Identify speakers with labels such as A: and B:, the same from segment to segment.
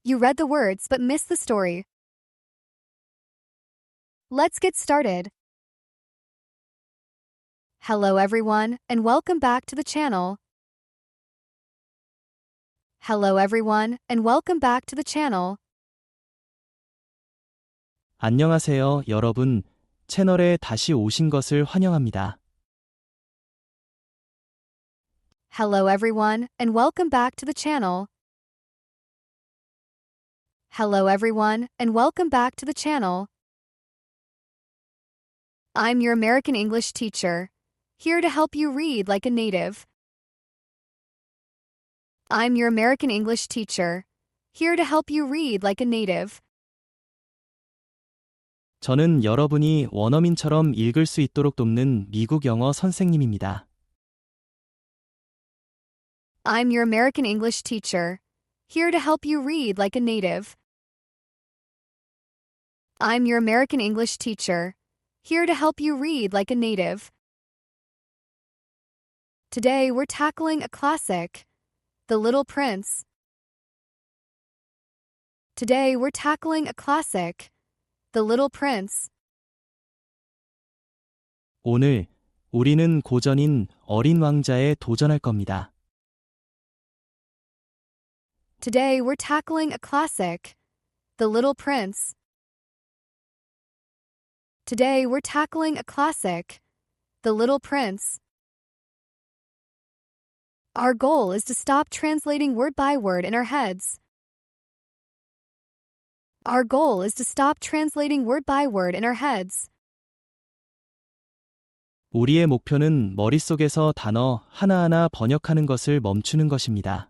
A: You read the words but missed the story. Let's get started. Hello everyone, and welcome back to the channel. Hello everyone, and welcome back to the channel.
B: 안녕하세요, 여러분. 채널에 다시 오신 것을 환영합니다.
A: Hello everyone, and welcome back to the channel. Hello everyone, and welcome back to the channel. I'm your American English teacher, here to help you read like a native. I'm your American English teacher, here to help you read like a native.
B: 저는 여러분이 원어민처럼 읽을 수 있도록 돕는 미국 영어 선생님입니다.
A: I'm your American English teacher, here to help you read like a native. I'm your American English teacher, here to help you read like a native. Today we're tackling a classic, The Little Prince. Today we're tackling a classic, The Little Prince.
B: 오늘 우리는 고전인 어린 왕자에 도전할 겁니다.
A: Today we're tackling a classic, The Little Prince. Today we're tackling a classic, The Little Prince. Our goal is to stop translating word by word in our heads. Our goal is to stop translating word by word in our heads.
B: 우리의 목표는 머릿속에서 단어 하나하나 번역하는 것을 멈추는 것입니다.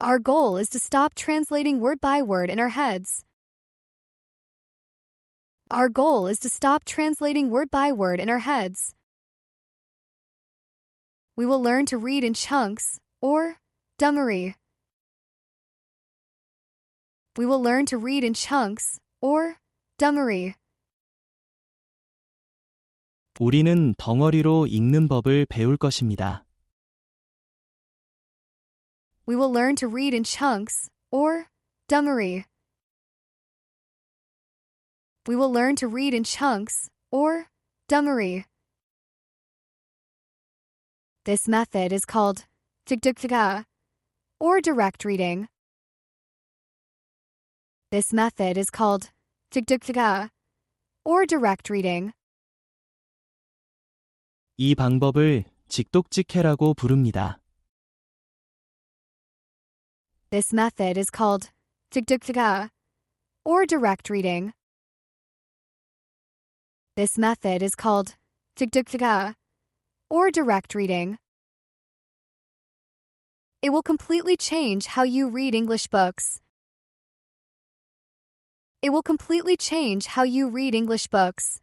A: Our goal is to stop translating word by word in our heads. Our goal is to stop translating word by word in our heads. We will learn to read in chunks, or dummery. We will learn to read in chunks, or dummery.
B: 우리는 덩어리로 읽는 법을 배울 것입니다.
A: We will learn to read in chunks, or dummery. We will learn to read in chunks, or dummery. This method is called digdugdaga, or direct reading. This method is called digdugdaga, or direct reading.
B: 이 방법을 직독직해라고 부릅니다.
A: This method is called digdugdaga, or direct reading. This method is called digdugdaga, or direct reading. It will completely change how you read English books. It will completely change how you read English books.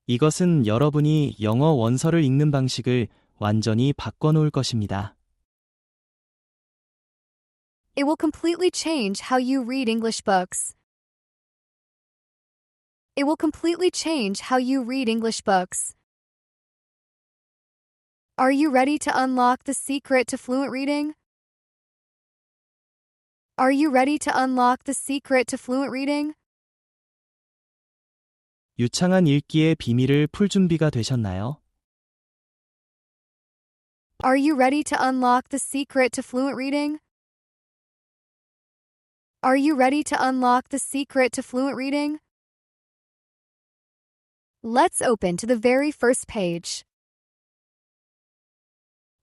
B: 이것은 여러분이 영어 원서를 읽는 방식을 완전히 바꿔놓을 것입니다.
A: It will completely change how you read English books. It will completely change how you read English books. Are you ready to unlock the secret to fluent reading? Are you ready to unlock the secret to fluent reading?
B: 유창한 읽기의 비밀을 풀 준비가 되셨나요?
A: Are you ready to unlock the secret to fluent reading? Are you ready to unlock the secret to fluent reading? Let's open to the very first page.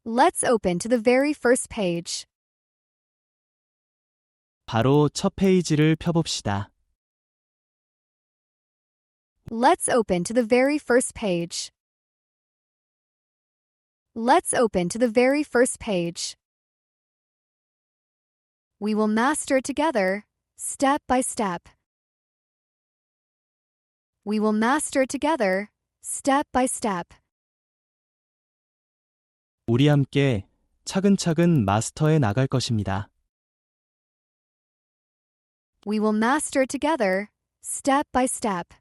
A: Let's open to the very first page.
B: 바로 첫 페이지를 펴봅시다.
A: Let's open to the very first page. Let's open to the very first page. We will master together, step by step. We will master together, step by step.
B: 우리 함께 차근차근 마스터해 나갈 것입니다.
A: We will master together, step by step.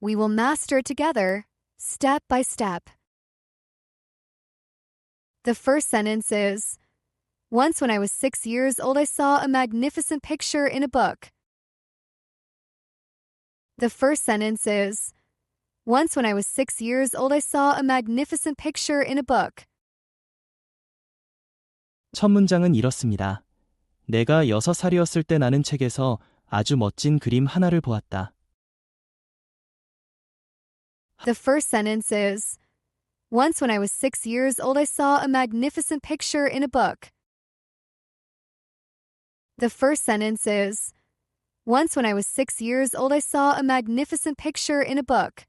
A: We will master together, step by step. The first sentence is, Once when I was 6 years old I saw a magnificent picture in a book. The first sentence is, Once when I was 6 years old I saw a magnificent picture in a book.
B: 첫 문장은 이렇습니다. 내가 6살이었을 때 나는 책에서 아주 멋진 그림 하나를 보았다.
A: The first sentence is, Once when I was 6 years old I saw a magnificent picture in a book. The first sentence is, Once when I was 6 years old I saw a magnificent picture in a book.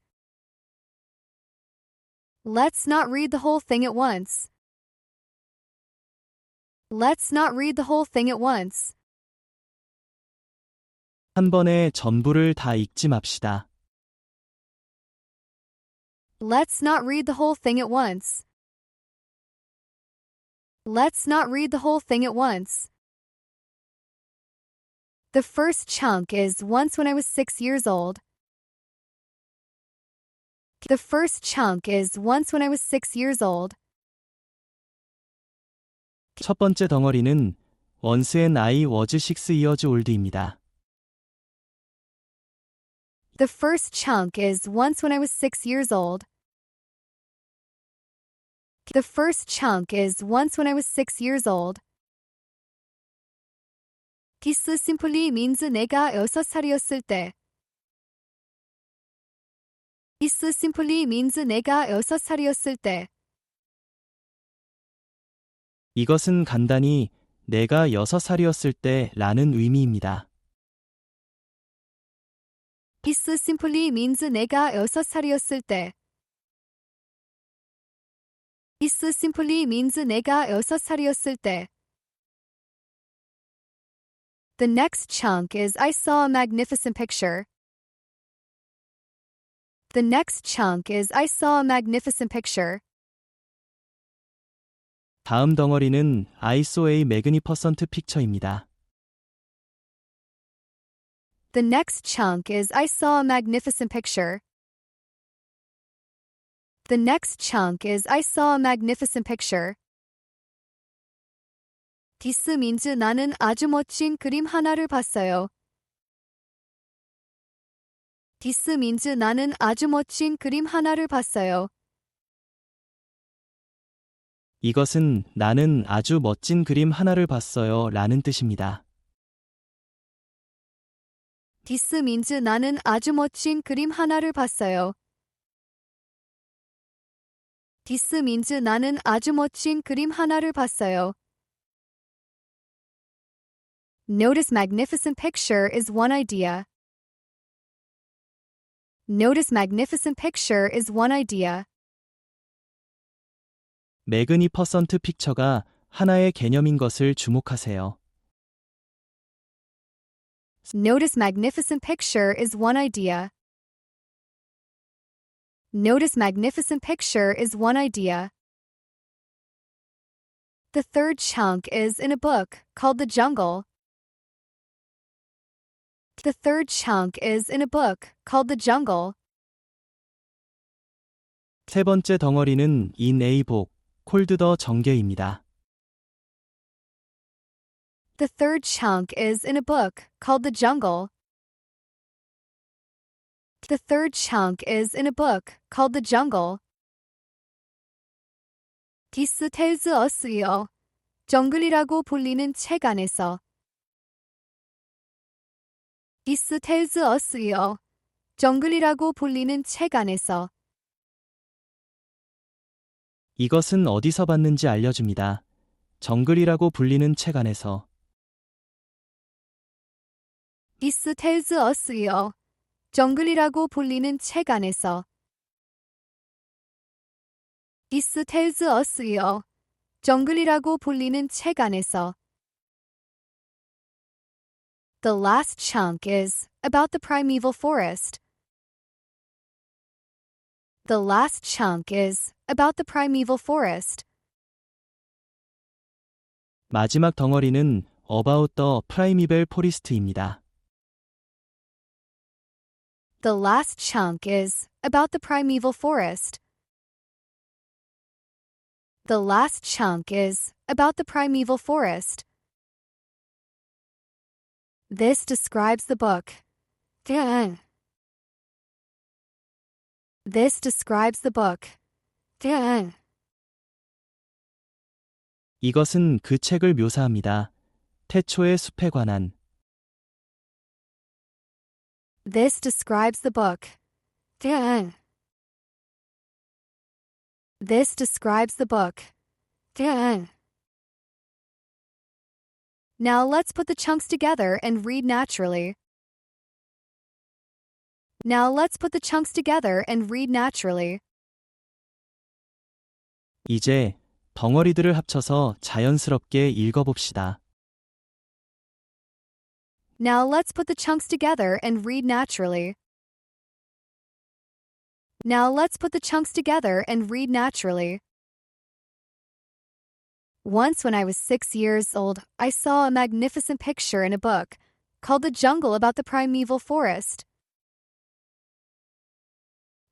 A: Let's not read the whole thing at once. Let's not read the whole thing at once.
B: 한 번에 전부를 다 읽지 맙시다.
A: Let's not read the whole thing at once. Let's not read the whole thing at once. The first chunk is Once when I was 6 years old. The first chunk is Once when I was 6 years old.
B: 첫 번째 덩어리는 Once when I was 6 years old입니다.
A: The first chunk is Once when I was 6 years old. The first chunk is Once when I was 6 years old. This simply means 내가 6살이었을 때. This simply means 내가 6살이었을 때.
B: 이것은 간단히 내가 6살이었을 때 라는 의미입니다.
A: This simply means 내가 6살이었을 때. This simply means 내가 6살이었을 때. The next chunk is I saw a magnificent picture. The next chunk is I saw a magnificent picture.
B: 다음 덩어리는 I saw a magnificent picture입니다.
A: The next chunk is I saw a magnificent picture. The next chunk is I saw a magnificent picture. This means 나는 아주 멋진 그림 하나를 봤어요. This means 나는 아주 멋진 그림 하나를 봤어요.
B: 이것은 나는 아주 멋진 그림 하나를 봤어요 라는 뜻입니다.
A: This means 나는 아주 멋진 그림 하나를 봤어요. This means 나는 아주 멋진 그림 하나를 봤어요. Notice magnificent picture is one idea. Notice magnificent picture is one idea.
B: magnificent picture가 하나의 개념인 것을 주목하세요.
A: Notice magnificent picture is one idea. Notice magnificent picture is one idea. The third chunk is in a book called The Jungle. The third chunk is in a book called The Jungle.
B: 세 번째 덩어리는 in a book, called the 정계입니다.
A: The third chunk is in a book called The Jungle. The third chunk is in a book called The Jungle. This tells us요. 정글이라고 불리는 책 안에서. This tells us요. 정글이라고 불리는 책 안에서.
B: 이것은 어디서 봤는지 알려줍니다. 정글이라고 불리는 책 안에서.
A: This tells us요. 정글이라고 불리는 책 안에서. This tells us요. 정글이라고 불리는 책 안에서. The last chunk is about the primeval forest. The last chunk is about the primeval forest.
B: 마지막 덩어리는 about the primeval forest입니다.
A: The last chunk is about the primeval forest. The last chunk is about the primeval forest. This describes the book. This describes the book.
B: 이것은 그 책을 묘사합니다. 태초의 숲에 관한.
A: This describes the book. This describes the book. Now let's put the chunks together and read naturally. Now let's put the chunks together and read naturally.
B: 이제 덩어리들을 합쳐서 자연스럽게 읽어봅시다.
A: Now let's put the chunks together and read naturally. Now let's put the chunks together and read naturally. Once when I was 6 years old, I saw a magnificent picture in a book called The Jungle About the Primeval Forest.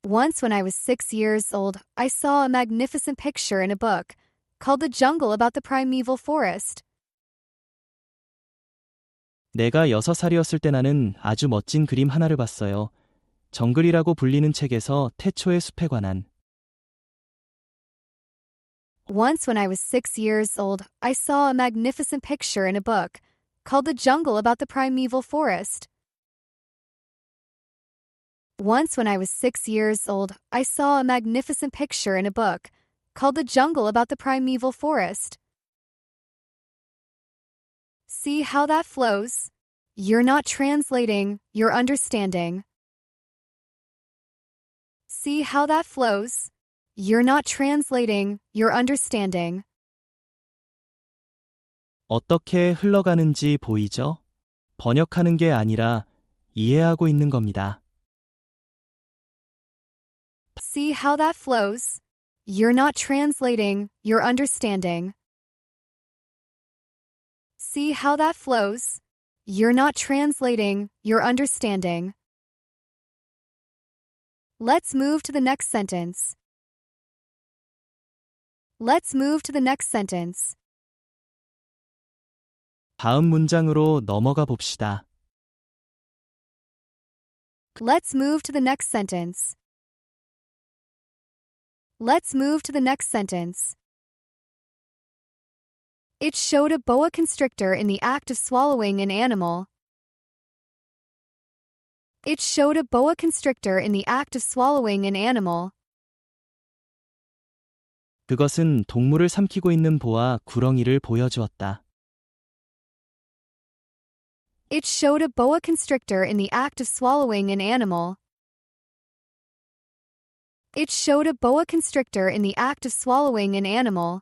A: Once when I was 6 years old, I saw a magnificent picture in a book called The Jungle About the Primeval Forest.
B: 내가 6살이었을 때 나는 아주 멋진 그림 하나를 봤어요. 정글이라고 불리는 책에서 태초의 숲에 관한.
A: Once when I was 6 years old, I saw a magnificent picture in a book called The Jungle About the Primeval Forest. Once when I was 6 years old, I saw a magnificent picture in a book called The Jungle About the Primeval Forest. See how that flows? You're not translating, you're understanding. See how that flows? You're not translating, you're understanding.
B: 어떻게 흘러가는지 보이죠? 번역하는 게 아니라 이해하고 있는 겁니다.
A: See how that flows? You're not translating, you're understanding. See how that flows? You're not translating, you're understanding. Let's move to the next sentence. Let's move to the next sentence.
B: 다음 문장으로 넘어가 봅시다.
A: Let's move to the next sentence. Let's move to the next sentence. It showed a boa constrictor in the act of swallowing an animal. It showed a boa constrictor in the act of swallowing an animal.
B: 그것은 동물을 삼키고 있는 보아 구렁이를 보여주었다.
A: It showed a boa constrictor in the act of swallowing an animal. It showed a boa constrictor in the act of swallowing an animal.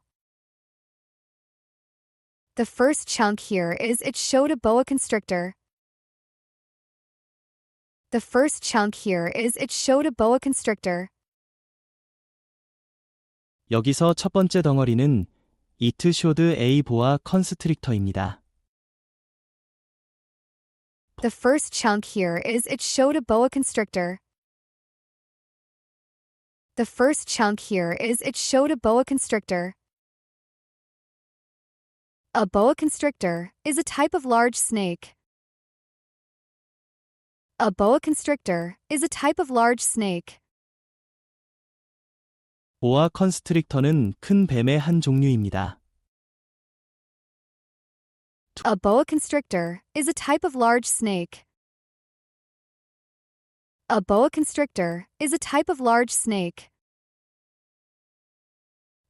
A: The first chunk here is it showed a boa constrictor. The first chunk here is it showed a boa constrictor.
B: 여기서 첫 번째 덩어리는 It showed a boa constrictor입니다.
A: The first chunk here is it showed a boa constrictor. The first chunk here is it showed a boa constrictor. A boa constrictor is a type of large snake. A boa constrictor is a type of large snake.
B: 보아 컨스트릭터는 큰 뱀의 한 종류입니다.
A: A boa constrictor is a type of large snake. A boa constrictor is a type of large snake.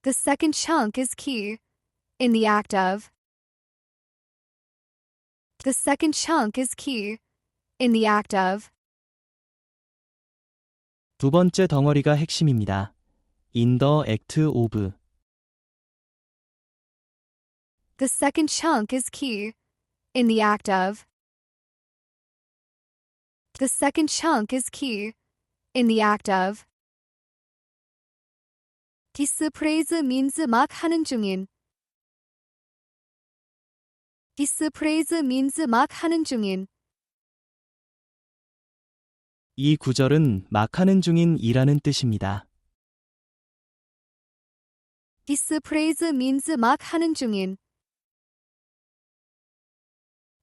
A: The second chunk is key. In the act of. The second chunk is key. In the act of.
B: 두 번째 덩어리가 핵심입니다. In the act of.
A: The second chunk is key. In the act of. The second chunk is key. In the act of. This phrase means 막 하는 중인. This phrase means 막 하는 중인.
B: 이 구절은 막 하는 중인 이라는 뜻입니다.
A: This phrase means 막 하는 중인.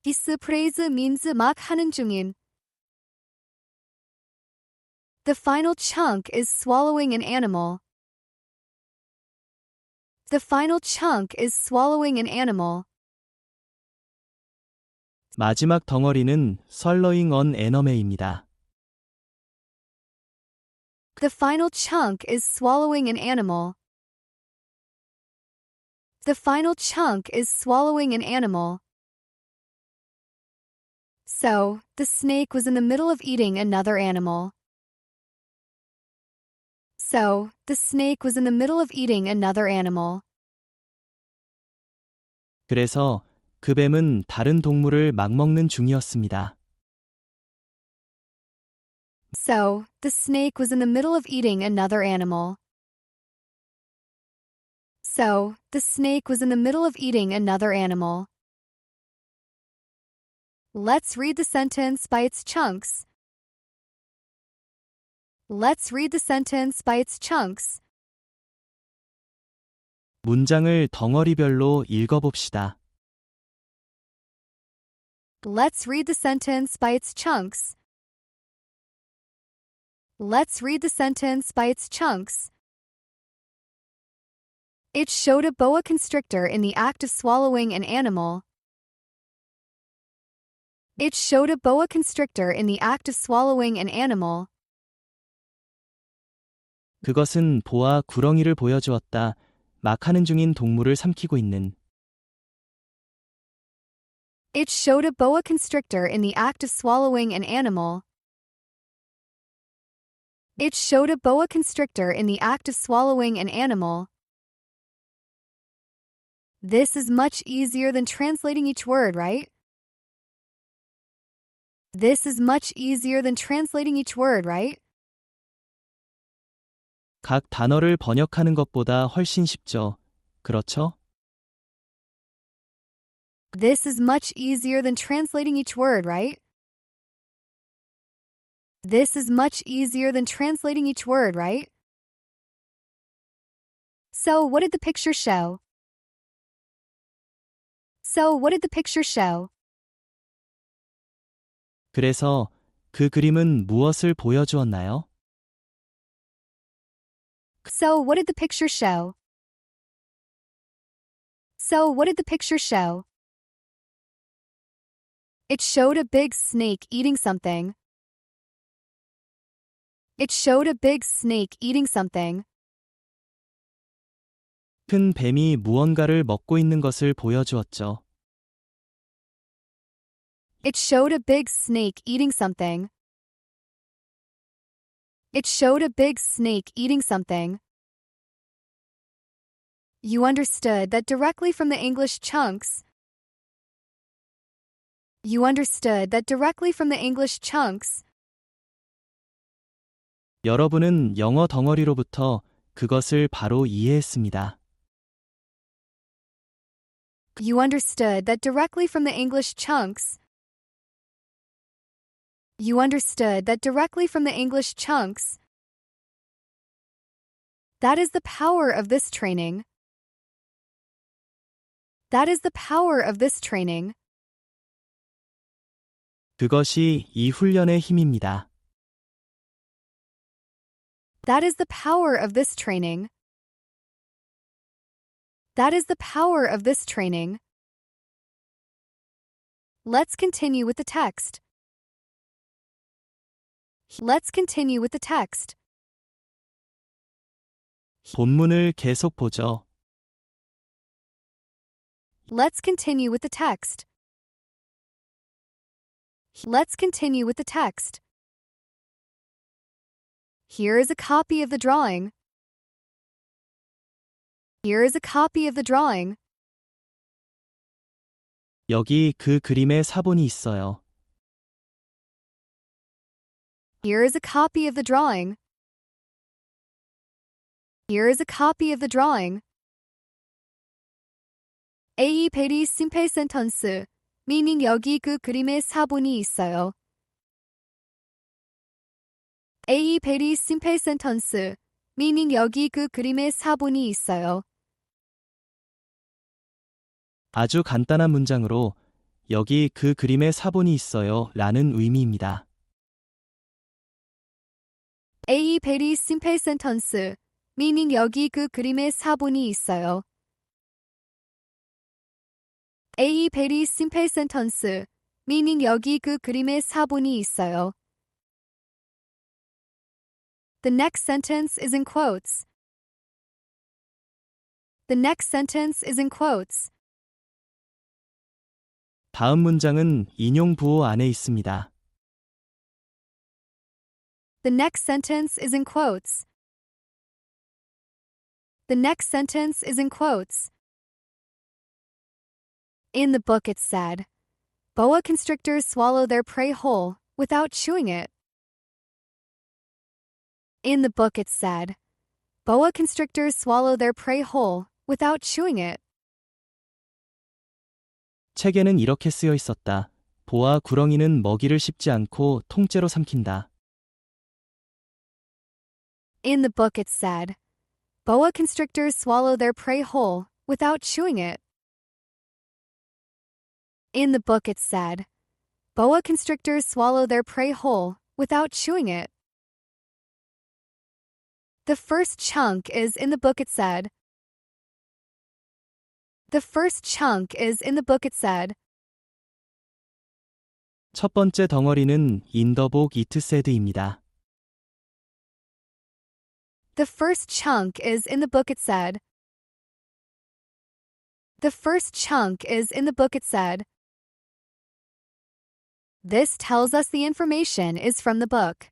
A: This phrase means 막 하는 중인. The final chunk is swallowing an animal. The final chunk is swallowing an animal.
B: 마지막 덩어리는 swallowing an animal입니다.
A: The final chunk is swallowing an animal. The final chunk is swallowing an animal. So, the snake was in the middle of eating another animal. So, the snake was in the middle of eating another animal.
B: 그래서 그 뱀은 다른 동물을 막 먹는 중이었습니다.
A: So, the snake was in the middle of eating another animal. So, the snake was in the middle of eating another animal. Let's read the sentence by its chunks. Let's read the sentence by its chunks.
B: 문장을 덩어리별로 읽어봅시다.
A: Let's read the sentence by its chunks. Let's read the sentence by its chunks. It showed a boa constrictor in the act of swallowing an animal. It showed a boa constrictor in the act of swallowing an animal.
B: 그것은 보아 구렁이를 보여주었다. 막 하는 중인 동물을 삼키고 있는.
A: It showed a boa constrictor in the act of swallowing an animal. It showed a boa constrictor in the act of swallowing an animal. This is much easier than translating each word, right? This is much easier than translating each word, right?
B: 각 단어를 번역하는 것보다 훨씬 쉽죠. 그렇죠?
A: This is much easier than translating each word, right? This is much easier than translating each word, right? So, what did the picture show? So, what did the picture show?
B: 그래서 그 그림은 무엇을 보여주었나요?
A: So, what did the picture show? So, what did the picture show? It showed a big snake eating something. It showed a big snake eating something.
B: 큰 뱀이 무언가를 먹고 있는 것을 보여주었죠.
A: It showed a big snake eating something. It showed a big snake eating something. You understood that directly from the English chunks. You understood that directly from the English chunks.
B: 여러분은 영어 덩어리로부터 그것을 바로 이해했습니다.
A: You understood that directly from the English chunks. You understood that directly from the English chunks. That is the power of this training. That is the power of this training.
B: 그것이 이 훈련의 힘입니다.
A: That is the power of this training. That is the power of this training. Let's continue with the text. Let's continue with the text.
B: 본문을 계속 보죠.
A: Let's continue with the text. Let's continue with the text. Here is a copy of the drawing. Here is a copy of the drawing.
B: 여기 그 그림의 사본이 있어요.
A: Here is a copy of the drawing. Here is a copy of the drawing. A 베리 심플 센턴스. meaning 여기 그 그림의 사본이 있어요. A 베리 심플 센턴스. meaning 여기 그 그림의 사본이 있어요.
B: 아주 간단한 문장으로 여기 그 그림에 사본이 있어요 라는 의미입니다.
A: A very simple sentence, meaning 여기 그 그림에 사본이 있어요. A very simple sentence, meaning 여기 그 그림에 사본이 있어요. The next sentence is in quotes. The next sentence is in quotes.
B: 다음 문장은 인용 부호 안에 있습니다.
A: The next sentence is in quotes. The next sentence is in quotes. In the book it said, boa constrictors swallow their prey whole without chewing it. In the book it said, boa constrictors swallow their prey whole without chewing it.
B: 책에는 이렇게 쓰여 있었다. 보아 구렁이는 먹이를 씹지 않고 통째로 삼킨다.
A: In the book it said, boa constrictors swallow their prey whole without chewing it. In the book it said, boa constrictors swallow their prey whole without chewing it. The first chunk is in the book it said. The first chunk is in the book it said.
B: 첫 번째 덩어리는 in the book it said입니다.
A: The first chunk is in the book it said. The first chunk is in the book it said. This tells us the information is from the book.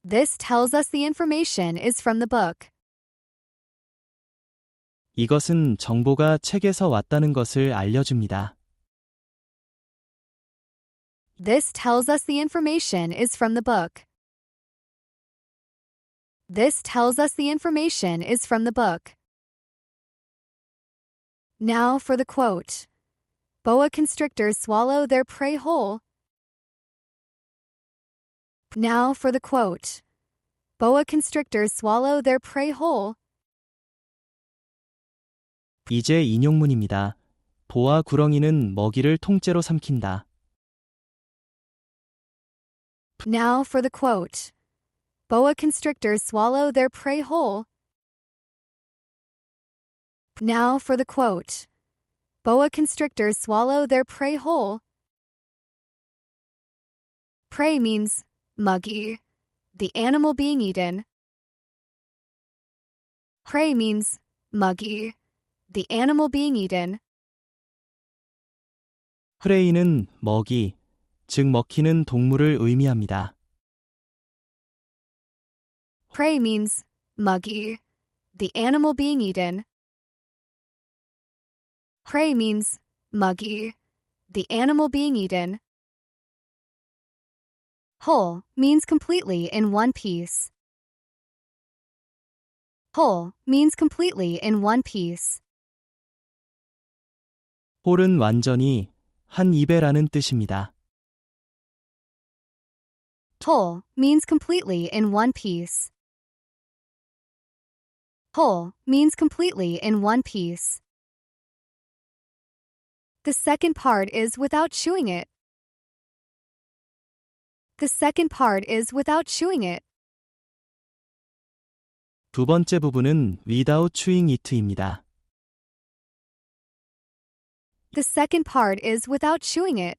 A: This tells us the information is from the book.
B: 이것은 정보가 책에서 왔다는 것을 알려줍니다.
A: This tells us the information is from the book. This tells us the information is from the book. Now for the quote. Boa constrictors swallow their prey whole. Now for the quote. Boa constrictors swallow their prey whole.
B: 이제 인용문입니다. 보아 구렁이는 먹이를 통째로 삼킨다.
A: Now for the quote. Boa constrictors swallow their prey whole. Now for the quote. Boa constrictors swallow their prey whole. Prey means muggy, the animal being eaten. Prey means muggy, the animal being eaten.
B: 프레이는 먹이, 즉 먹히는 동물을 의미합니다.
A: Prey means muggy, the animal being eaten. Prey means muggy, the animal being eaten. Whole means completely in one piece. Whole means completely in one piece.
B: 홀은 완전히 한 입에라는 뜻입니다.
A: Whole means completely in one piece. Whole means completely in one piece. The second part is without chewing it. The second part is without chewing it.
B: 두 번째 부분은 without chewing it입니다.
A: The second part is without chewing it.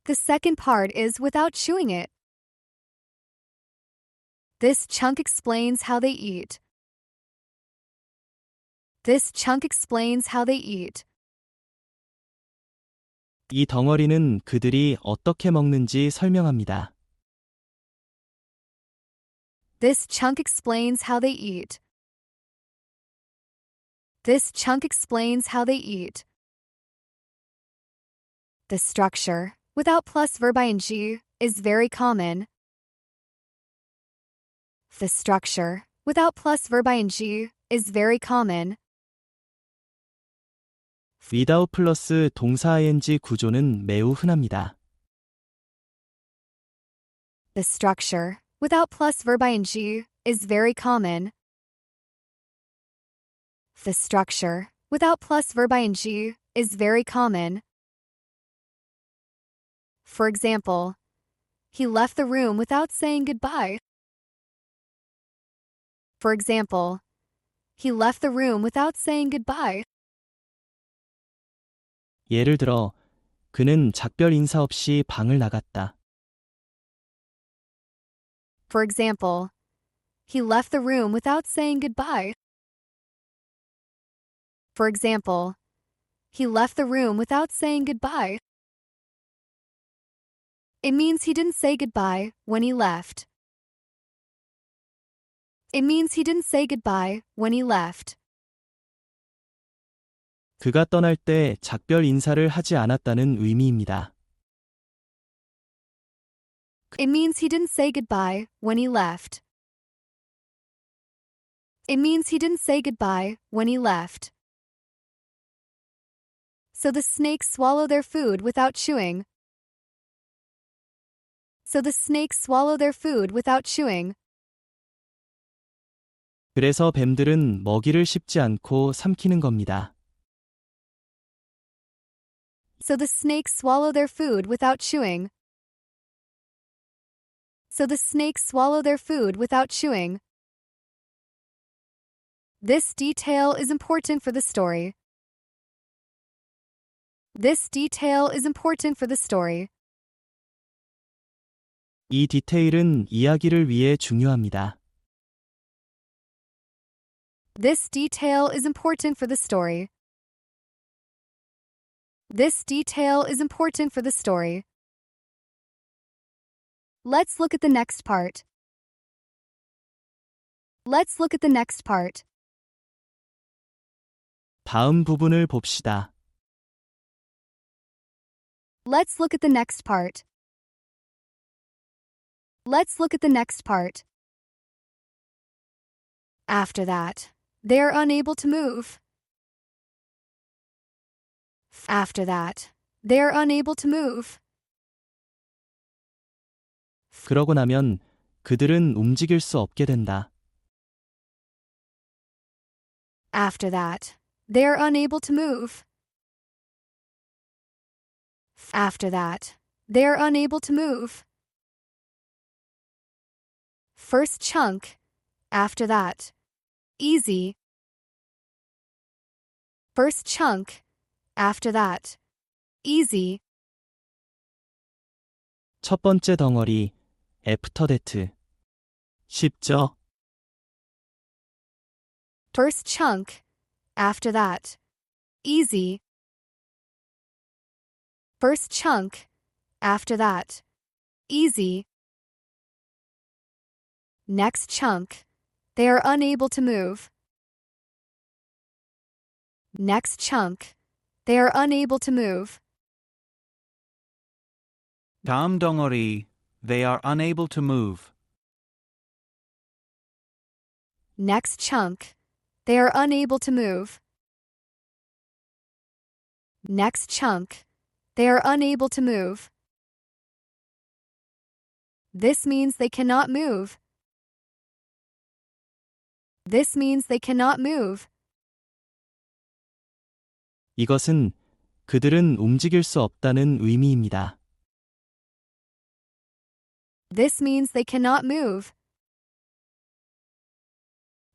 A: The second part is without chewing it. This chunk explains how they eat. This chunk explains how they eat.
B: 이 덩어리는 그들이 어떻게 먹는지 설명합니다.
A: This chunk explains how they eat. This chunk explains how they eat. The structure, without plus verb ing, is very common. The structure, without plus verb ing, is very common.
B: without 플러스 동사 ing 구조는 매우 흔합니다.
A: The structure, without plus verb ing, is very common. The structure, without plus verb ing, is very common. For example, he left the room without saying goodbye. For example, he left the room without saying goodbye.
B: 예를 들어, 그는 작별 인사 없이 방을 나갔다.
A: For example, he left the room without saying goodbye. For example, he left the room without saying goodbye. It means he didn't say goodbye when he left. It means he didn't say goodbye when he left.
B: 그가 떠날 때 작별 인사를 하지 않았다는 의미입니다.
A: It means he didn't say goodbye when he left. It means he didn't say goodbye when he left. So the snakes swallow their food without chewing. So the snakes swallow their food without chewing.
B: 그래서 뱀들은 먹이를 씹지 않고 삼키는 겁니다.
A: So the snakes swallow their food without chewing. So the snakes swallow their food without chewing. This detail is important for the story. This detail is important for the story.
B: 이 디테일은 이야기를 위해 중요합니다.
A: This detail is important for the story. This detail is important for the story. Let's look at the next part. Let's look at the next part.
B: 다음 부분을 봅시다.
A: Let's look at the next part. Let's look at the next part. After that, they are unable to move. After that, they are unable to move.
B: 그러고 나면 그들은 움직일 수 없게 된다.
A: After that, they are unable to move. After that, they are unable to move. First chunk. After that. Easy. First chunk. After that. Easy.
B: 첫 번째 덩어리, after that. 쉽죠?
A: First chunk. After that. Easy. First chunk. After that. Easy. Next chunk. They are unable to move. Next chunk. They are unable to move.
C: 다음 덩어리, they are unable to move.
A: Next chunk. They are unable to move. Next chunk. They are unable to move. This means they cannot move. This means they cannot move.
B: 이것은 그들은 움직일 수 없다는 의미입니다.
A: This means they cannot move.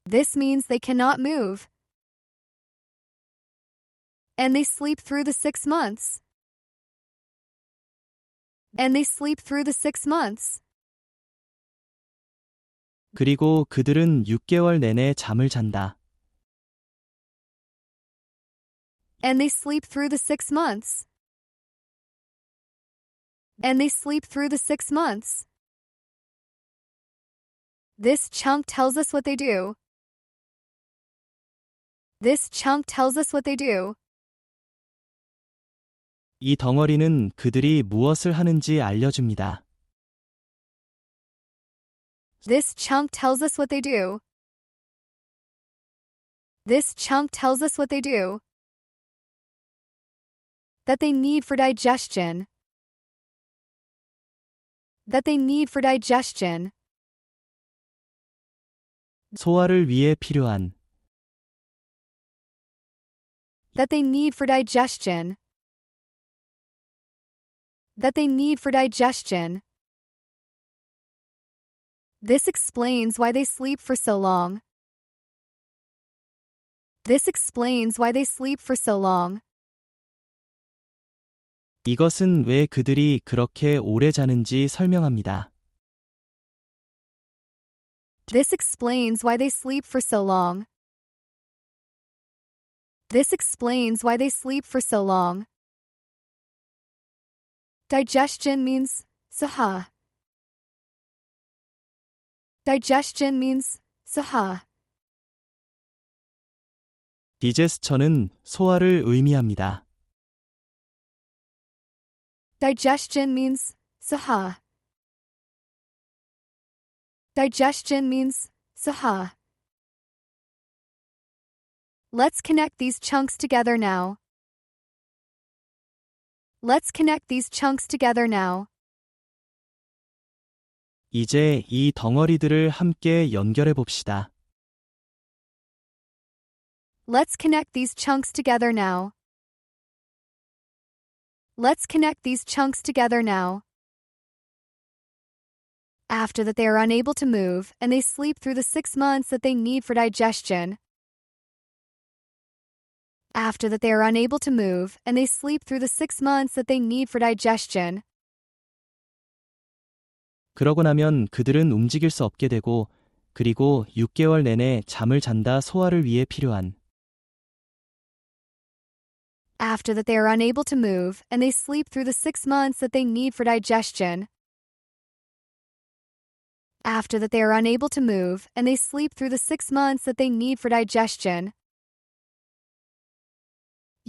A: This means they cannot move. And they sleep through the 6 months. And they sleep through the 6 months.
B: 그리고 그들은 6개월 내내 잠을 잔다.
A: And they sleep through the 6 months. And they sleep through the 6 months. This chunk tells us what they do. This chunk tells us what they do.
B: 이 덩어리는 그들이 무엇을 하는지 알려줍니다.
A: This chunk tells us what they do. This chunk tells us what they do. That they need for digestion. That they need for digestion.
B: 소화를 위해 필요한
A: that they need for digestion. That they need for digestion. This explains why they sleep for so long. This explains why they sleep for so long.
B: 이것은 왜 그들이 그렇게 오래 자는지 설명합니다.
A: This explains why they sleep for so long. This explains why they sleep for so long. Digestion means soha. Digestion means soha.
B: 디제스처는 소화를 의미합니다.
A: Digestion means soha. Digestion means soha. Let's connect these chunks together now. Let's connect these chunks together now.
B: 이제 이 덩어리들을 함께 연결해 봅시다.
A: Let's connect these chunks together now. Let's connect these chunks together now. After that, they are unable to move and they sleep through the 6 months that they need for digestion. After that, they are unable to move and they sleep through the 6 months that they need for digestion.
B: 그러고 나면 그들은 움직일 수 없게 되고 그리고 6개월 내내 잠을 잔다 소화를 위해 필요한
A: After that, they are unable to move and they sleep through the 6 months that they need for digestion. After that, they are unable to move and they sleep through the 6 months that they need for digestion.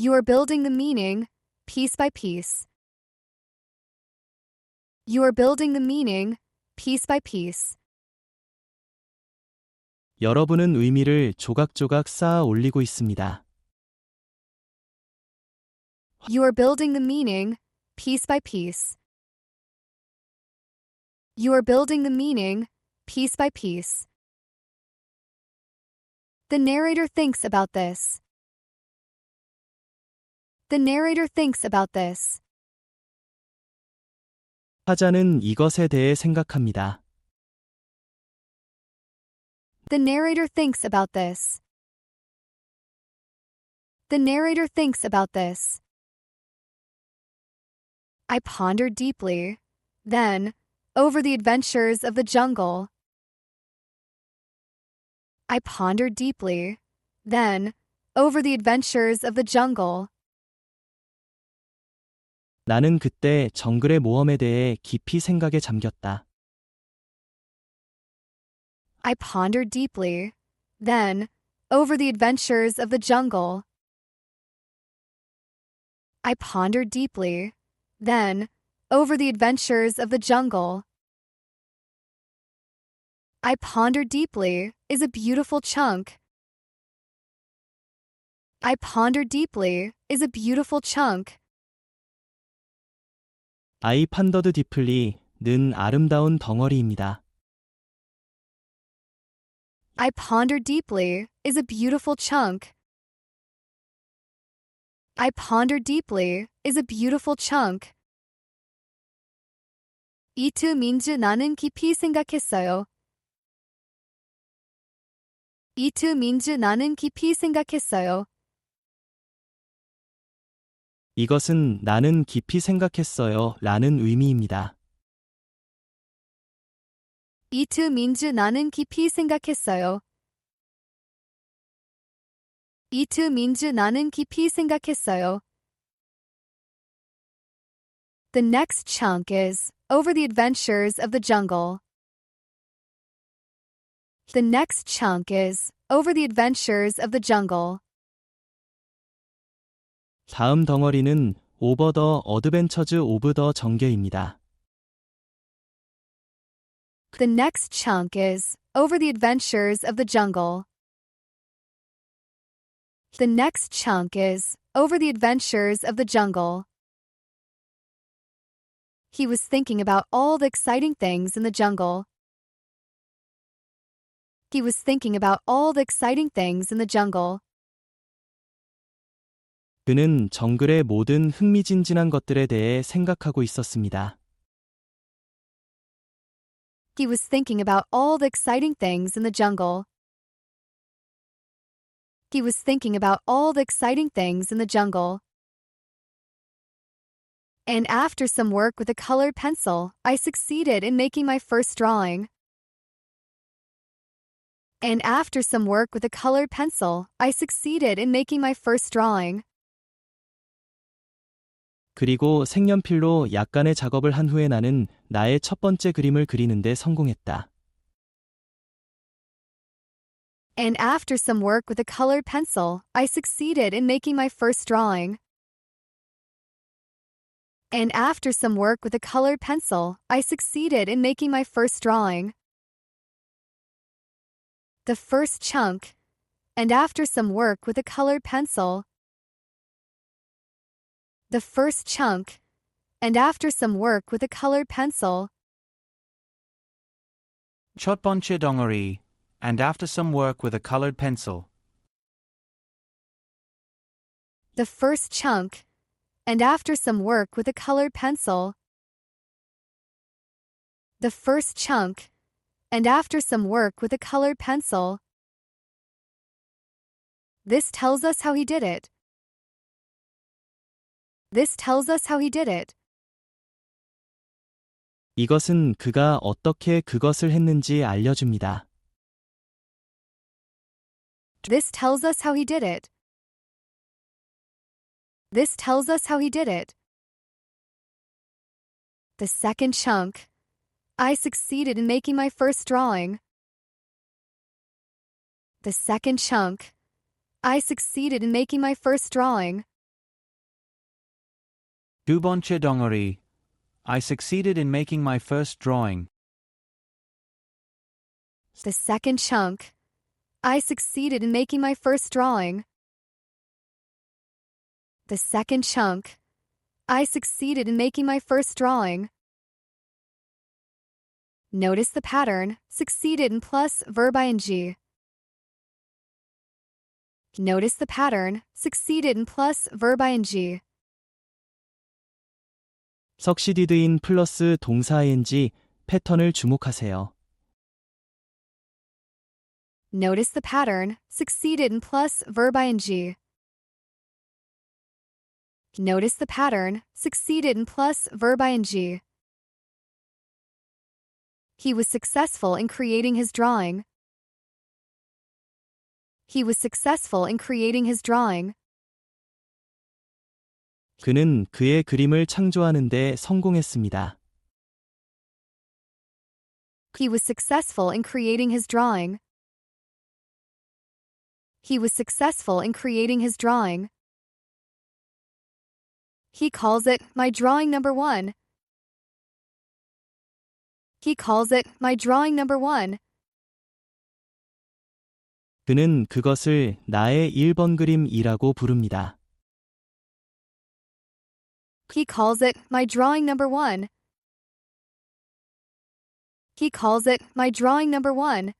A: You are building the meaning, piece by piece. You are building the meaning, piece by piece.
B: 여러분은 의미를 조각조각 쌓아 올리고 있습니다.
A: You are building the meaning, piece by piece. You are building the meaning, piece by piece. The narrator thinks about this. The narrator thinks about this.
B: 화자는 이것에 대해 생각합니다.
A: The narrator thinks about this. The narrator thinks about this. I pondered deeply, then, over the adventures of the jungle. I pondered deeply, then, over the adventures of the jungle.
B: 나는 그때 정글의 모험에 대해 깊이 생각에 잠겼다.
A: I pondered deeply, then, over the adventures of the jungle. I pondered deeply, then, over the adventures of the jungle. I pondered deeply is a beautiful chunk. I pondered deeply is a beautiful chunk.
B: I pondered deeply는 아름다운 덩어리입니다.
A: I pondered deeply is a beautiful chunk. I pondered deeply is a beautiful chunk. It means 나는 깊이 생각했어요. It means 나는 깊이 생각했어요.
B: 이것은 나는 깊이 생각했어요 라는 의미입니다.
A: It means 나는 깊이 생각했어요. It means 나는 깊이 생각했어요. The next chunk is over the adventures of the jungle. The next chunk is over the adventures of the jungle.
B: 다음 덩어리는 오버 더 어드벤처즈 오브 더 정겨입니다.
A: The next chunk is over the adventures of the jungle. The next chunk is over the adventures of the jungle. He was thinking about all the exciting things in the jungle. He was thinking about all the exciting things in the jungle.
B: 그는 정글의 모든 흥미진진한 것들에 대해 생각하고 있었습니다.
A: He was thinking about all the exciting things in the jungle. He was thinking about all the exciting things in the jungle. And after some work with a colored pencil, I succeeded in making my first drawing. And after some work with a colored pencil, I succeeded in making my first drawing.
B: 그리고 색연필로 약간의 작업을 한 후에 나는 나의 첫 번째 그림을 그리는데 성공했다.
A: And after some work with a colored pencil, I succeeded in making my first drawing. And after some work with a colored pencil, I succeeded in making my first drawing. The first chunk. And after some work with a colored pencil. The first chunk. And after some work with a colored pencil.
C: 첫 번째 덩어리. And after some work with a colored pencil.
A: The first chunk. And after some work with a colored pencil. The first chunk. And after some work with a colored pencil. This tells us how he did it. This tells us how he did it.
B: 이것은 그가 어떻게 그것을 했는지 알려줍니다.
A: This tells us how he did it. This tells us how he did it. The second chunk. I succeeded in making my first drawing. The second chunk. I succeeded in making my first drawing.
C: 두 번째 덩어리. I succeeded in making my first drawing.
A: The second chunk. I succeeded in making my first drawing. The second chunk. I succeeded in making my first drawing. Notice the pattern, succeeded in plus verb ing. Notice the pattern, succeeded in plus verb ing.
B: succeeded인 플러스 동사 ing 패턴을 주목하세요.
A: Notice the pattern, succeeded in plus verb ing. Notice the pattern, succeeded in plus verb ing. He was successful in creating his drawing. He was successful in creating his drawing.
B: 그는 그의 그림을 창조하는 데 성공했습니다.
A: He was successful in creating his drawing. He was successful in creating his drawing. He calls it my drawing number one. He calls it my drawing number one.
B: 그는 그것을 나의 1번 그림이라고 부릅니다.
A: He calls it my drawing number one. He calls it my drawing number one.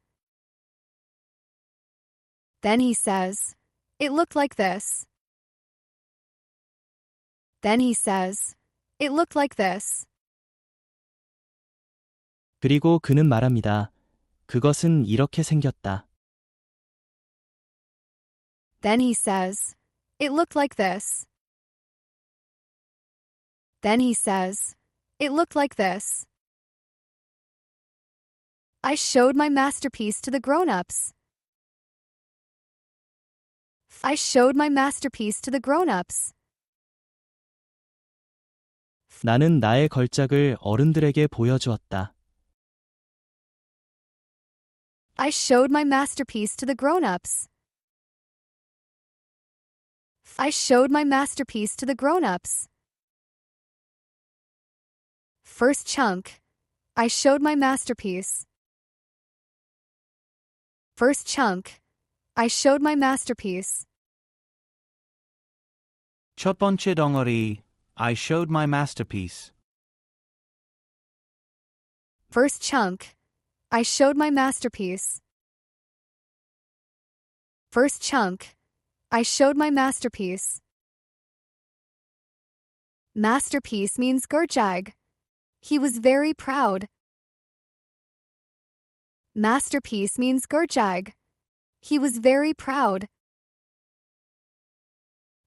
A: Then he says, it looked like this. Then he says, it looked like this.
B: 그리고 그는 말합니다. 그것은 이렇게 생겼다.
A: Then he says, it looked like this. Then he says, it looked like this. I showed my masterpiece to the grown-ups. I showed my masterpiece to the grown-ups.
B: 나는 나의 걸작을 어른들에게 보여주었다.
A: I showed my masterpiece to the grown-ups. I showed my masterpiece to the grown-ups. First chunk. I showed my masterpiece. First chunk. I showed my masterpiece.
C: 첫 번째 덩어리. I showed my masterpiece.
A: First chunk. I showed my masterpiece. First chunk. I showed my masterpiece. Masterpiece means gerjag. He was very proud. Masterpiece means gerjag. He was very proud.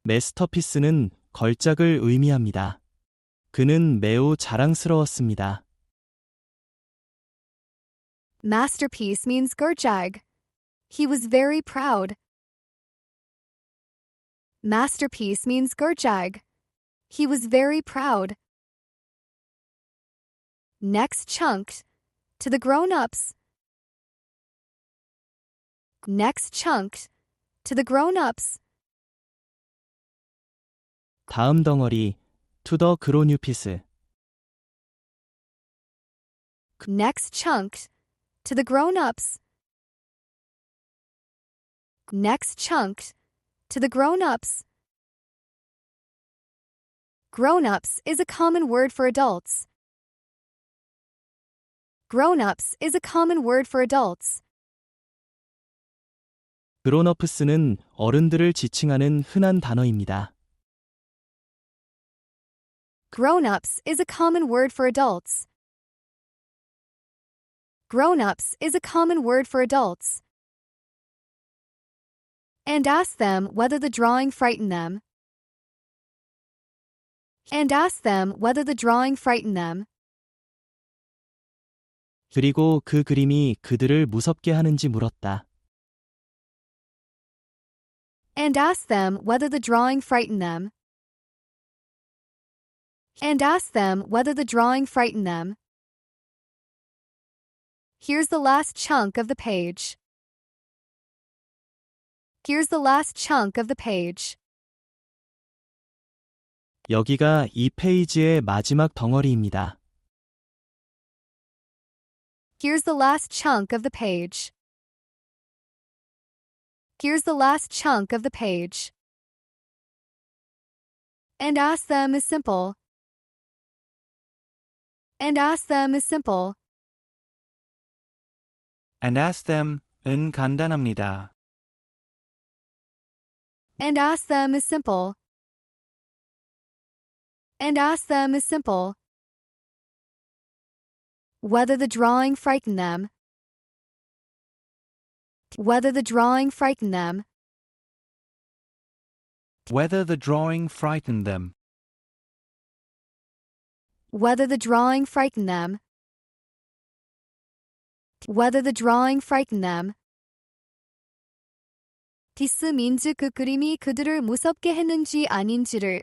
B: 마스터피스는 걸작을 의미합니다. 그는 매우 자랑스러웠습니다.
A: Masterpiece means gerjag. He was very proud. Masterpiece means gerjag. He was very proud. Next chunk. To the grown-ups. Next chunk. To the grown-ups.
B: 다음 덩어리, to the grown-ups.
A: Next chunk. To the grown-ups. Next chunk. To the grown-ups. Grown-ups is a common word for adults. Grown-ups is a common word for adults.
B: grown-ups는 어른들을 지칭하는 흔한 단어입니다.
A: Grown-ups is a common word for adults. Grown-ups is a common word for adults. And ask them whether the drawing frightened them. And ask them whether the drawing frightened them.
B: 그리고 그 그림이 그들을 무섭게 하는지 물었다.
A: And ask them whether the drawing frightened them. And ask them whether the drawing frightened them. Here's the last chunk of the page. Here's the last chunk of the page.
B: 여기가 이 페이지의 마지막 덩어리입니다.
A: Here's the last chunk of the page. Here's the last chunk of the page. And ask them is simple. And ask them is simple.
C: And ask them,은 간단합니다.
A: And ask them is simple. And ask them is simple. Whether the drawing frightened them. Whether the drawing frightened them.
C: Whether the drawing frightened them.
A: Whether the drawing frightened them. Whether the drawing frightened them. This means 그 그림이 그들을 무섭게 했는지 아닌지를.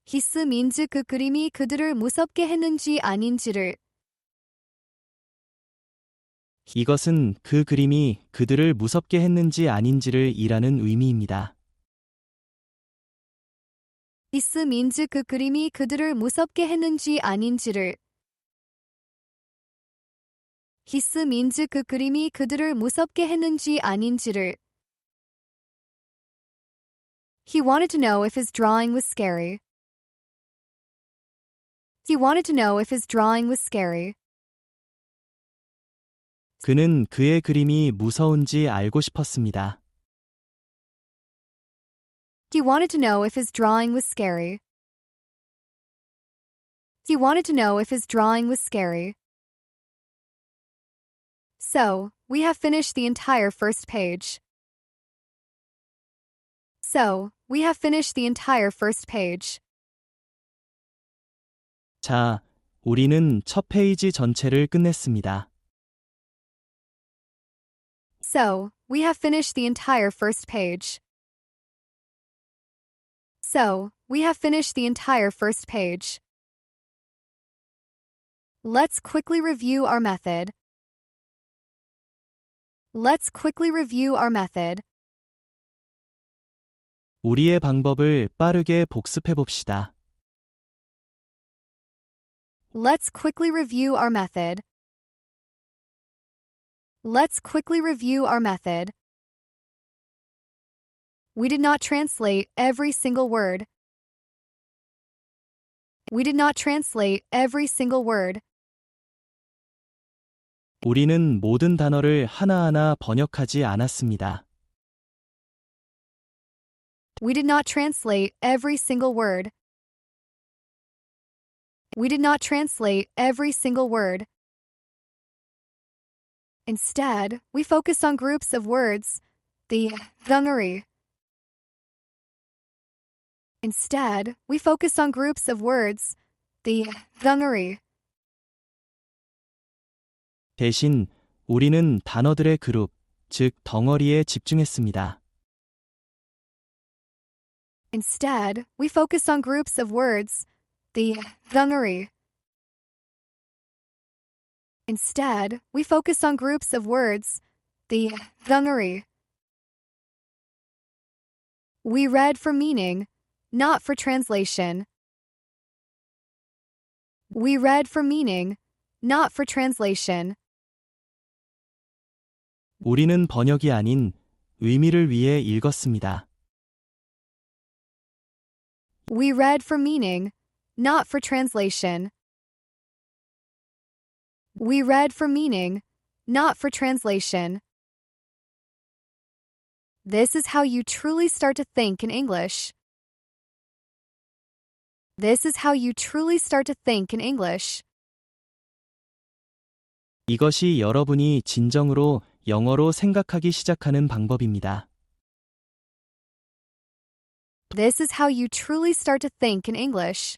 A: This means 그 그림이 그들을 무섭게 했는지 아닌지를.
B: 이것은 그 그림이 그들을 무섭게 했는지 아닌지를 이라는 의미입니다.
A: This means 그 그림이 그들을 무섭게 했는지 아닌지를. This means 그 그림이 그들을 무섭게 했는지 아닌지를. He wanted to know if his drawing was scary. He wanted to know if his drawing was scary.
B: 그는 그의 그림이 무서운지 알고 싶었습니다.
A: He wanted to know if his drawing was scary. He wanted to know if his drawing was scary. So, we have finished the entire first page. So, we have finished the entire first page.
B: 자, 우리는 첫 페이지 전체를 끝냈습니다.
A: So, we have finished the entire first page. So, we have finished the entire first page. Let's quickly review our method. Let's quickly review our method.
B: 우리의 방법을 빠르게 복습해 봅시다.
A: Let's quickly review our method. Let's quickly review our method. We did not translate every single word. We did not translate every single word.
B: 우리는 모든 단어를 하나하나 번역하지 않았습니다.
A: We did not translate every single word. We did not translate every single word. Instead, we focused on groups of words, the dungaree. Instead, we focused on groups of words, the dungaree.
B: 대신 우리는 단어들의 그룹, 즉 덩어리에 집중했습니다.
A: Instead, we focused on groups of words, the dungaree. Instead, we focused on groups of words, the dungaree. We read for meaning, not for translation. We read for meaning, not for translation.
B: 우리는 번역이 아닌 의미를 위해 읽었습니다.
A: We read for meaning, not for translation. We read for meaning, not for translation. This is how you truly start to think in English. This is how you truly start to think in English.
B: 이것이 여러분이 진정으로 영어로 생각하기 시작하는 방법입니다.
A: This is how you truly start to think in English.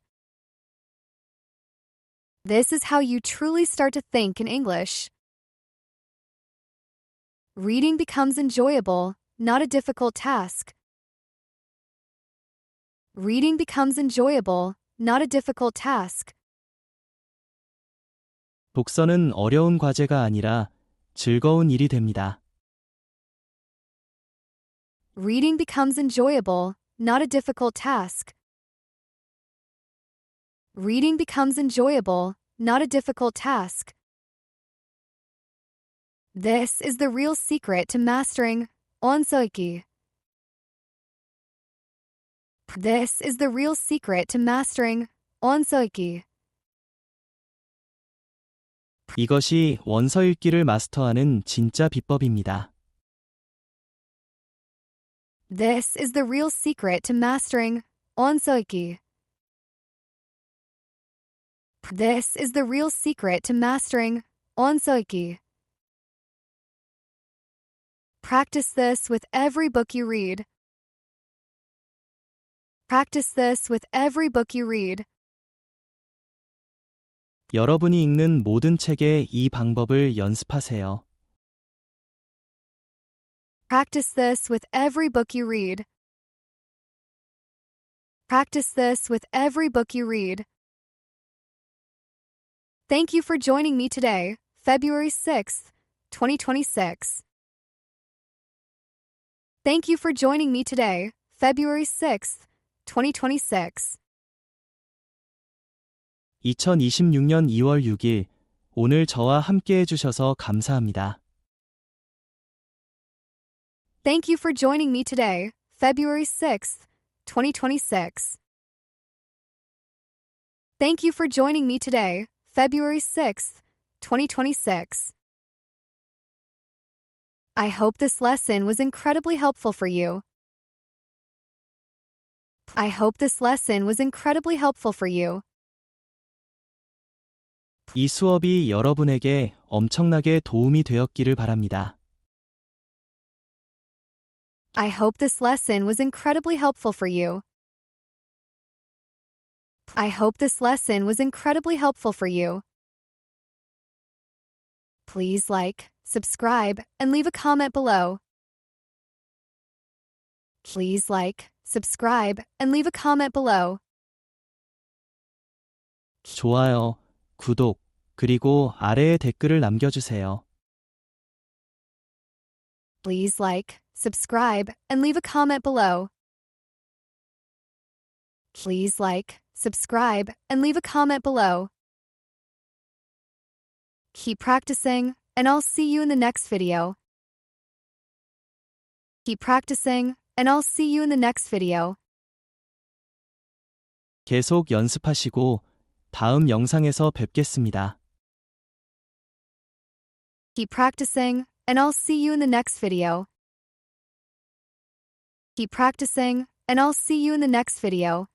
A: This is how you truly start to think in English. Reading becomes enjoyable, not a difficult task. Reading becomes enjoyable, not a difficult task.
B: 독서는 어려운 과제가 아니라 즐거운 일이 됩니다.
A: Reading becomes enjoyable, not a difficult task. Reading becomes enjoyable, not a difficult task. This is the real secret to mastering onsoiki. This is the real secret to mastering onsoiki.
B: 이것이 원서 읽기를 마스터하는 진짜 비법입니다.
A: This is the real secret to mastering onsoiki. This is the real secret to mastering onsoiki. Practice this with every book you read. Practice this with every book you read.
B: 여러분이 읽는 모든 책에 이 방법을 연습하세요.
A: Practice this with every book you read. Practice this with every book you read. Thank you for joining me today, February 6th, 2026. Thank you for joining me today, February 6th, 2026.
B: 2026년 2월 6일, 오늘 저와 함께 해주셔서 감사합니다.
A: Thank you for joining me today, February 6th, 2026. Thank you for joining me today, February 6th, 2026. I hope this lesson was incredibly helpful for you. I hope this lesson was incredibly helpful for you.
B: 이 수업이 여러분에게 엄청나게 도움이 되었기를 바랍니다.
A: I hope this lesson was incredibly helpful for you. I hope this lesson was incredibly helpful for you. Please like, subscribe, and leave a comment below. Please like, subscribe, and leave a comment below.
B: 좋아요, 구독, 그리고 아래에 댓글을 남겨주세요.
A: Please like, subscribe, and leave a comment below. Please like, subscribe, and leave a comment below. Keep practicing, and I'll see you in the next video. Keep practicing, and I'll see you in the next video.
B: 계속 연습하시고 다음 영상에서 뵙겠습니다.
A: Keep practicing, and I'll see you in the next video. Keep practicing, and I'll see you in the next video.